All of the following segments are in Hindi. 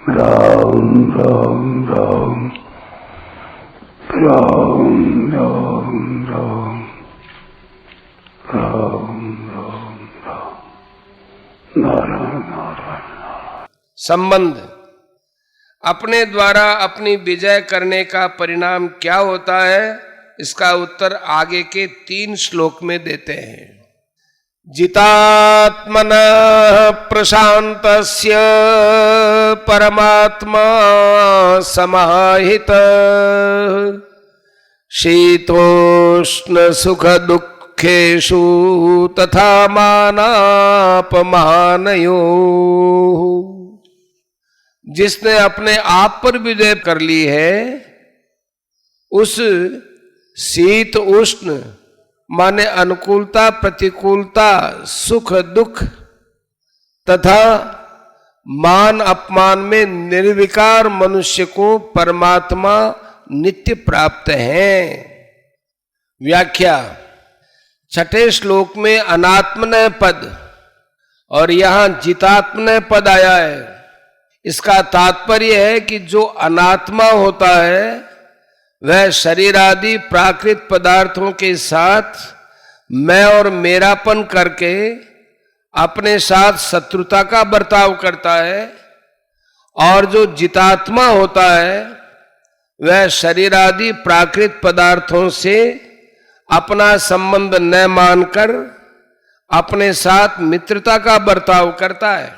राम राम राम राम राम राम राम राम राम नारायण नारायण। संबंध। अपने द्वारा अपनी विजय करने का परिणाम क्या होता है, इसका उत्तर आगे के 3 श्लोक में देते हैं। जितात्मनः प्रशान्तस्य परमात्मा समाहितः शीतोष्ण सुख दुःखेषु तथा मानापमानयोः। जिसने अपने आप पर विजय कर ली है, उस शीत उष्ण माने अनुकूलता प्रतिकूलता, सुख दुख तथा मान अपमान में निर्विकार मनुष्य को परमात्मा नित्य प्राप्त है। व्याख्या। 6ठे श्लोक में अनात्मनय पद और यहां जितात्मनय पद आया है। इसका तात्पर्य है कि जो अनात्मा होता है वह शरीर आदि प्राकृत पदार्थों के साथ मैं और मेरापन करके अपने साथ शत्रुता का बर्ताव करता है, और जो जितात्मा होता है वह शरीर आदि प्राकृत पदार्थों से अपना संबंध न मानकर अपने साथ मित्रता का बर्ताव करता है।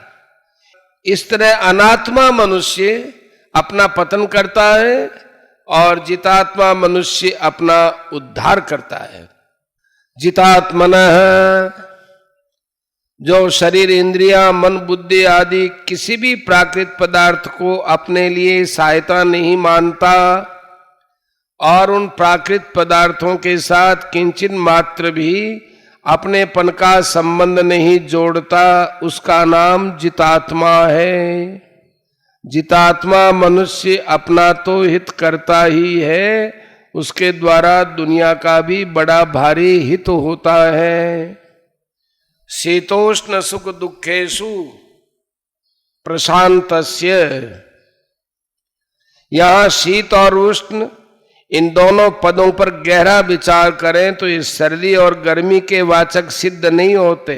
इस तरह अनात्मा मनुष्य अपना पतन करता है और जितात्मा मनुष्य अपना उद्धार करता है। जितात्मनः जो शरीर इंद्रियां मन बुद्धि आदि किसी भी प्राकृत पदार्थ को अपने लिए सहायता नहीं मानता और उन प्राकृत पदार्थों के साथ किंचित मात्र भी अपनेपन का संबंध नहीं जोड़ता, उसका नाम जितात्मा है। जितात्मा मनुष्य अपना तो हित करता ही है, उसके द्वारा दुनिया का भी बड़ा भारी हित होता है। शीतोष्ण सुख दुखेषु प्रशांतस्य। यहां शीत और उष्ण इन दोनों पदों पर गहरा विचार करें तो ये सर्दी और गर्मी के वाचक सिद्ध नहीं होते,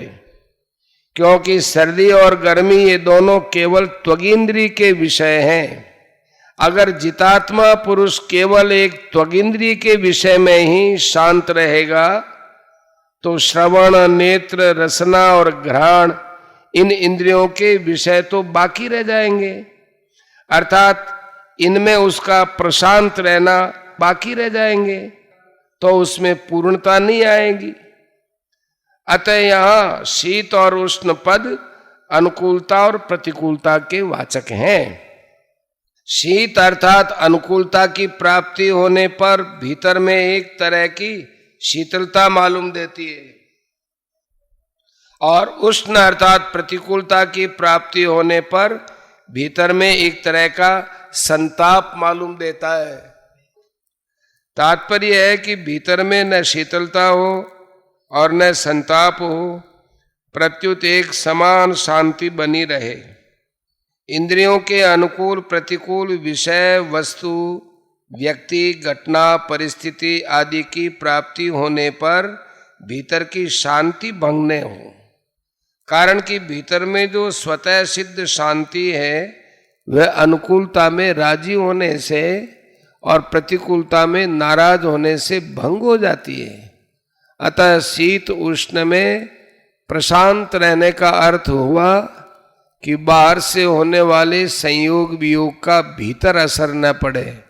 क्योंकि सर्दी और गर्मी ये दोनों केवल त्वगिंद्री के विषय हैं। अगर जितात्मा पुरुष केवल एक त्वगिंद्री के विषय में ही शांत रहेगा तो श्रवण नेत्र रसना और घ्राण इन इंद्रियों के विषय तो बाकी रह जाएंगे, अर्थात इनमें उसका प्रशांत रहना बाकी रह जाएंगे, तो उसमें पूर्णता नहीं आएगी। अतः यहां शीत और उष्ण पद अनुकूलता और प्रतिकूलता के वाचक हैं। शीत अर्थात अनुकूलता की प्राप्ति होने पर भीतर में एक तरह की शीतलता मालूम देती है, और उष्ण अर्थात प्रतिकूलता की प्राप्ति होने पर भीतर में एक तरह का संताप मालूम देता है। तात्पर्य है कि भीतर में न शीतलता हो और न संताप हो, प्रत्युत एक समान शांति बनी रहे। इंद्रियों के अनुकूल प्रतिकूल विषय वस्तु व्यक्ति घटना परिस्थिति आदि की प्राप्ति होने पर भीतर की शांति भंग न हो। कारण कि भीतर में जो स्वतः सिद्ध शांति है वह अनुकूलता में राजी होने से और प्रतिकूलता में नाराज होने से भंग हो जाती है। अतः शीत उष्ण में प्रशांत रहने का अर्थ हुआ कि बाहर से होने वाले संयोग वियोग का भीतर असर न पड़े।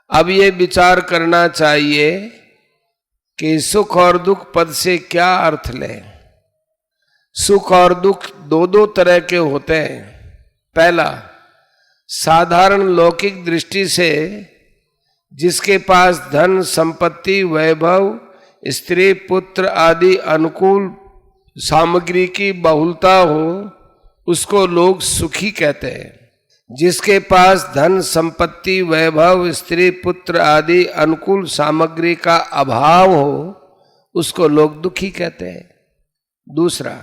अब ये विचार करना चाहिए कि सुख और दुख पद से क्या अर्थ लें। सुख और दुख दो तरह के होते हैं। पहला, साधारण लौकिक दृष्टि से जिसके पास धन संपत्ति वैभव स्त्री पुत्र आदि अनुकूल सामग्री की बहुलता हो उसको लोग सुखी कहते हैं। जिसके पास धन संपत्ति वैभव स्त्री पुत्र आदि अनुकूल सामग्री का अभाव हो उसको लोग दुखी कहते हैं। दूसरा,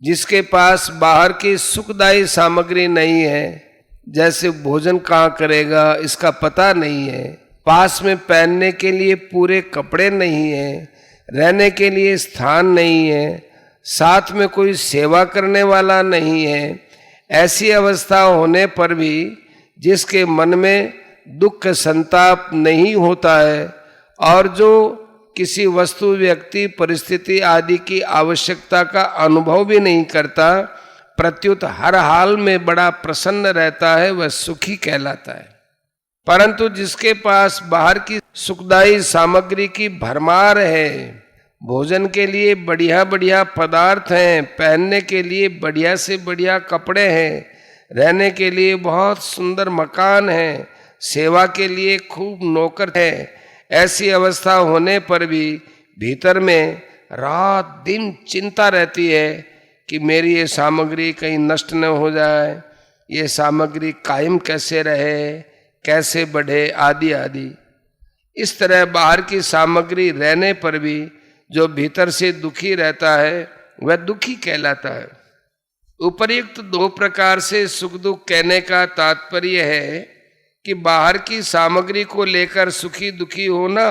जिसके पास बाहर की सुखदायी सामग्री नहीं है जैसे भोजन कहाँ करेगा इसका पता नहीं है, पास में पहनने के लिए पूरे कपड़े नहीं है, रहने के लिए स्थान नहीं है, साथ में कोई सेवा करने वाला नहीं है, ऐसी अवस्था होने पर भी जिसके मन में दुख संताप नहीं होता है और जो किसी वस्तु व्यक्ति परिस्थिति आदि की आवश्यकता का अनुभव भी नहीं करता, प्रत्युत हर हाल में बड़ा प्रसन्न रहता है, वह सुखी कहलाता है। परंतु जिसके पास बाहर की सुखदायी सामग्री की भरमार है, भोजन के लिए बढ़िया बढ़िया पदार्थ हैं, पहनने के लिए बढ़िया से बढ़िया कपड़े हैं, रहने के लिए बहुत सुंदर मकान है, सेवा के लिए खूब नौकर है, ऐसी अवस्था होने पर भी भीतर में रात दिन चिंता रहती है कि मेरी ये सामग्री कहीं नष्ट न हो जाए, ये सामग्री कायम कैसे रहे, कैसे बढ़े, आदि आदि। इस तरह बाहर की सामग्री रहने पर भी जो भीतर से दुखी रहता है वह दुखी कहलाता है। उपर्युक्त दो प्रकार से सुख दुख कहने का तात्पर्य है कि बाहर की सामग्री को लेकर सुखी दुखी होना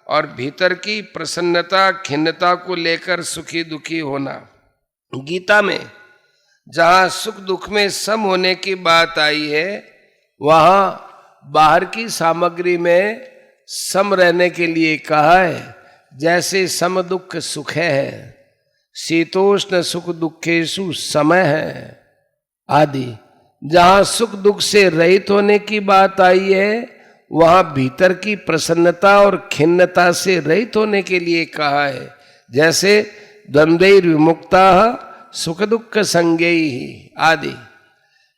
और भीतर की प्रसन्नता खिन्नता को लेकर सुखी दुखी होना। गीता में जहाँ सुख दुख में सम होने की बात आई है, वहाँ बाहर की सामग्री में सम रहने के लिए कहा है। जैसे सम दुख सुख है, शीतोष्ण सुख दुखेषु समय है आदि। जहाँ सुख दुख से रहित होने की बात आई है, वहाँ भीतर की प्रसन्नता और खिन्नता से रहित होने के लिए कहा है। जैसे द्वंद्वैर विमुक्ता सुख दुख संज्ञैः आदि।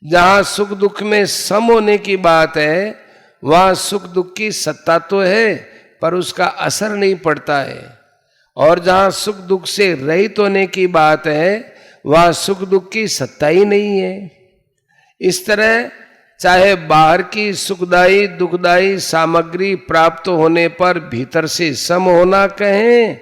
जहाँ सुख दुख में सम होने की बात है, वहाँ सुख दुख की सत्ता तो है पर उसका असर नहीं पड़ता है, और जहाँ सुख दुख से रहित होने की बात है, वहाँ सुख दुख की सत्ता ही नहीं है। इस तरह चाहे बाहर की सुखदायी दुखदायी सामग्री प्राप्त होने पर भीतर से सम होना कहें,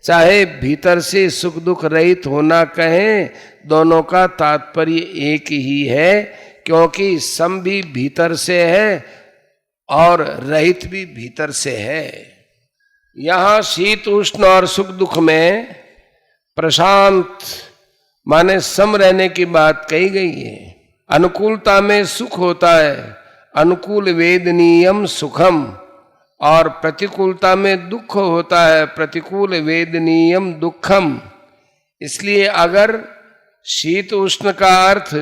चाहे भीतर से सुख दुख रहित होना कहें, दोनों का तात्पर्य एक ही है, क्योंकि सम भी भीतर से है और रहित भी भीतर से है। यहाँ शीत उष्ण और सुख दुख में प्रशांत माने सम रहने की बात कही गई है। अनुकूलता में सुख होता है, अनुकूल वेदनीयम सुखम, और प्रतिकूलता में दुख होता है, प्रतिकूल वेदनीयम दुखम। इसलिए अगर शीत उष्ण का अर्थ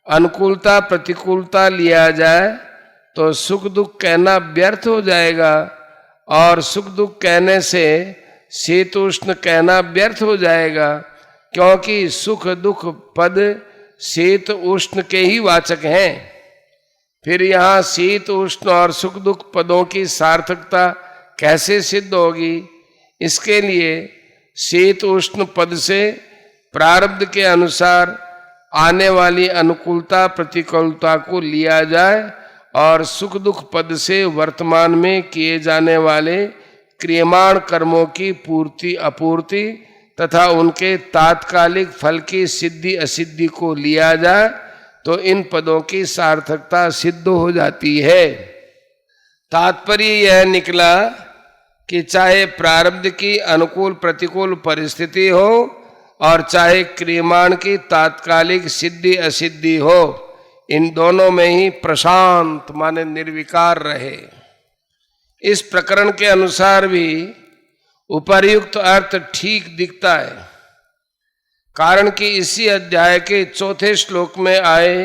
अनुकूलता प्रतिकूलता लिया जाए तो सुख दुख कहना व्यर्थ हो जाएगा, और सुख दुख कहने से शीत उष्ण कहना व्यर्थ हो जाएगा, क्योंकि सुख दुख पद शीत उष्ण के ही वाचक हैं। फिर यहाँ शीत उष्ण और सुख दुख पदों की सार्थकता कैसे सिद्ध होगी? इसके लिए शीत उष्ण पद से प्रारब्ध के अनुसार आने वाली अनुकूलता प्रतिकूलता को लिया जाए, और सुख दुख पद से वर्तमान में किए जाने वाले क्रियमाण कर्मों की पूर्ति अपूर्ति तथा उनके तात्कालिक फल की सिद्धि असिद्धि को लिया जाए तो इन पदों की सार्थकता सिद्ध हो जाती है। तात्पर्य यह निकला कि चाहे प्रारब्ध की अनुकूल प्रतिकूल परिस्थिति हो और चाहे क्रियमाण की तात्कालिक सिद्धि असिद्धि हो, इन दोनों में ही प्रशांत माने निर्विकार रहे। इस प्रकरण के अनुसार भी उपर्युक्त अर्थ ठीक दिखता है, कारण कि इसी अध्याय के चौथे श्लोक में आए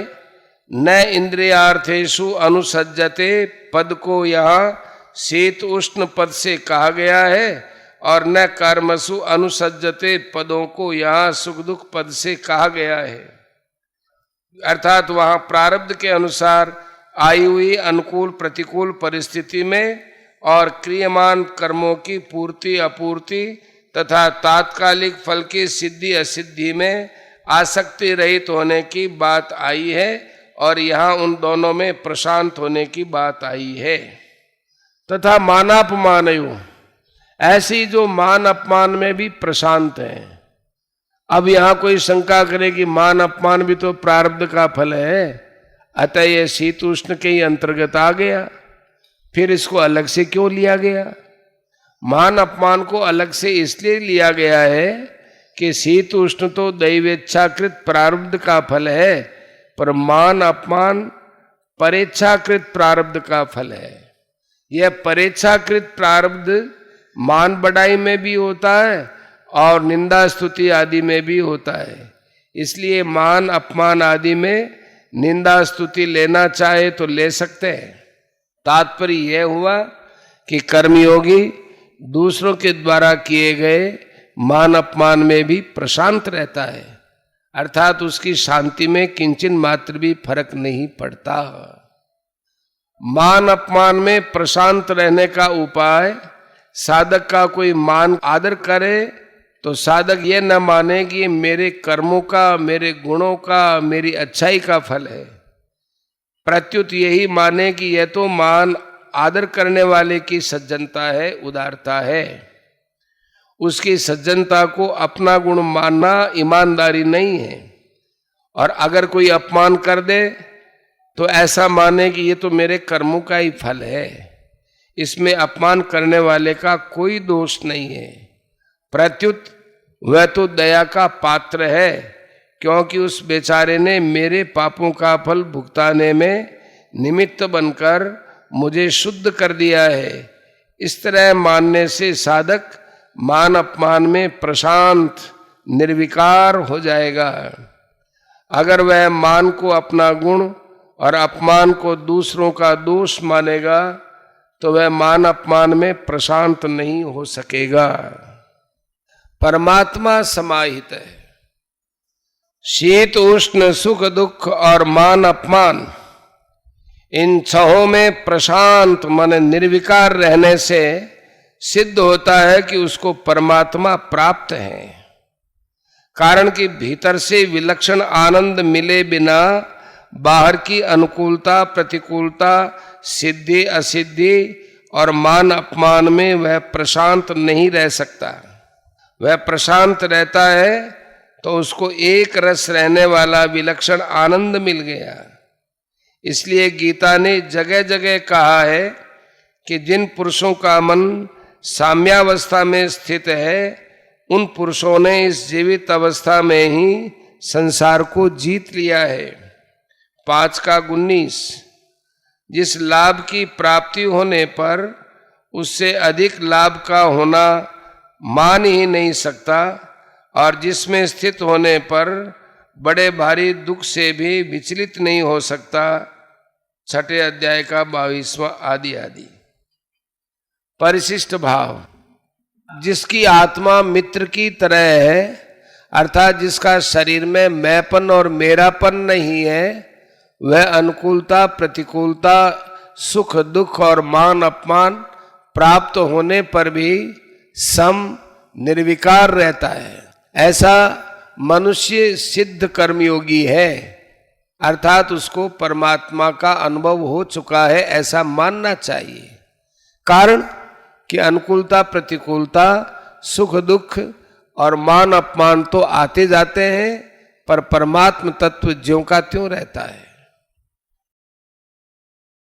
न इंद्रियार्थेषु अनुसज्जते पद को यहाँ शीत उष्ण पद से कहा गया है, और न कर्मसु अनुसज्जते पदों को यहाँ सुख दुख पद से कहा गया है। अर्थात वहाँ प्रारब्ध के अनुसार आई हुई अनुकूल प्रतिकूल परिस्थिति में और क्रियमान कर्मों की पूर्ति अपूर्ति तथा तात्कालिक फल की सिद्धि असिद्धि में आसक्ति रहित होने की बात आई है, और यहाँ उन दोनों में प्रशांत होने की बात आई है। तथा मानापमानयो, ऐसी जो मान अपमान में भी प्रशांत है। अब यहाँ कोई शंका करे कि मान अपमान भी तो प्रारब्ध का फल है, अतः यह शीत उष्ण के ही अंतर्गत आ गया, फिर इसको अलग से क्यों लिया गया? मान अपमान को अलग से इसलिए लिया गया है कि शीत उष्ण तो दैवेच्छाकृत प्रारब्ध का फल है, पर मान अपमान परेच्छाकृत प्रारब्ध का फल है। यह परेच्छाकृत प्रारब्ध मान बढ़ाई में भी होता है और निंदा स्तुति आदि में भी होता है। इसलिए मान अपमान आदि में निंदा स्तुति लेना चाहे तो ले सकते हैं। तात्पर्य यह हुआ कि कर्मयोगी दूसरों के द्वारा किए गए मान अपमान में भी प्रशांत रहता है, अर्थात उसकी शांति में किंचन मात्र भी फर्क नहीं पड़ता। मान अपमान में प्रशांत रहने का उपाय, साधक का कोई मान आदर करे तो साधक ये न माने कि ये मेरे कर्मों का, मेरे गुणों का, मेरी अच्छाई का फल है। प्रत्युत यही माने कि यह तो मान आदर करने वाले की सज्जनता है, उदारता है। उसकी सज्जनता को अपना गुण मानना ईमानदारी नहीं है। और अगर कोई अपमान कर दे तो ऐसा माने कि ये तो मेरे कर्मों का ही फल है। इसमें अपमान करने वाले का कोई दोष नहीं है। प्रत्युत वह तो दया का पात्र है, क्योंकि उस बेचारे ने मेरे पापों का फल भुगताने में निमित्त बनकर मुझे शुद्ध कर दिया है। इस तरह मानने से साधक मान अपमान में प्रशांत निर्विकार हो जाएगा। अगर वह मान को अपना गुण और अपमान को दूसरों का दोष मानेगा तो वह मान अपमान में प्रशांत नहीं हो सकेगा। परमात्मा समाहित है। शीत उष्ण सुख दुख और मान अपमान, इन छहों में प्रशांत मन निर्विकार रहने से सिद्ध होता है कि उसको परमात्मा प्राप्त है। कारण कि भीतर से विलक्षण आनंद मिले बिना बाहर की अनुकूलता प्रतिकूलता, सिद्धि असिद्धि और मान अपमान में वह प्रशांत नहीं रह सकता। वह प्रशांत रहता है तो उसको एक रस रहने वाला विलक्षण आनंद मिल गया। इसलिए गीता ने जगह जगह कहा है कि जिन पुरुषों का मन साम्यावस्था में स्थित है, उन पुरुषों ने इस जीवित अवस्था में ही संसार को जीत लिया है। 5:19। जिस लाभ की प्राप्ति होने पर उससे अधिक लाभ का होना मान ही नहीं सकता, और जिसमें स्थित होने पर बड़े भारी दुख से भी विचलित नहीं हो सकता। 6 अध्याय का 22वां आदि आदि। परिशिष्ट भाव, जिसकी आत्मा मित्र की तरह है, अर्थात जिसका शरीर में मैंपन और मेरापन नहीं है, वह अनुकूलता प्रतिकूलता, सुख दुख और मान अपमान प्राप्त होने पर भी सम निर्विकार रहता है। ऐसा मनुष्य सिद्ध कर्मयोगी है, अर्थात उसको परमात्मा का अनुभव हो चुका है, ऐसा मानना चाहिए। कारण कि अनुकूलता प्रतिकूलता, सुख दुख और मान अपमान तो आते जाते हैं, पर परमात्म तत्व ज्यों का त्यों रहता है।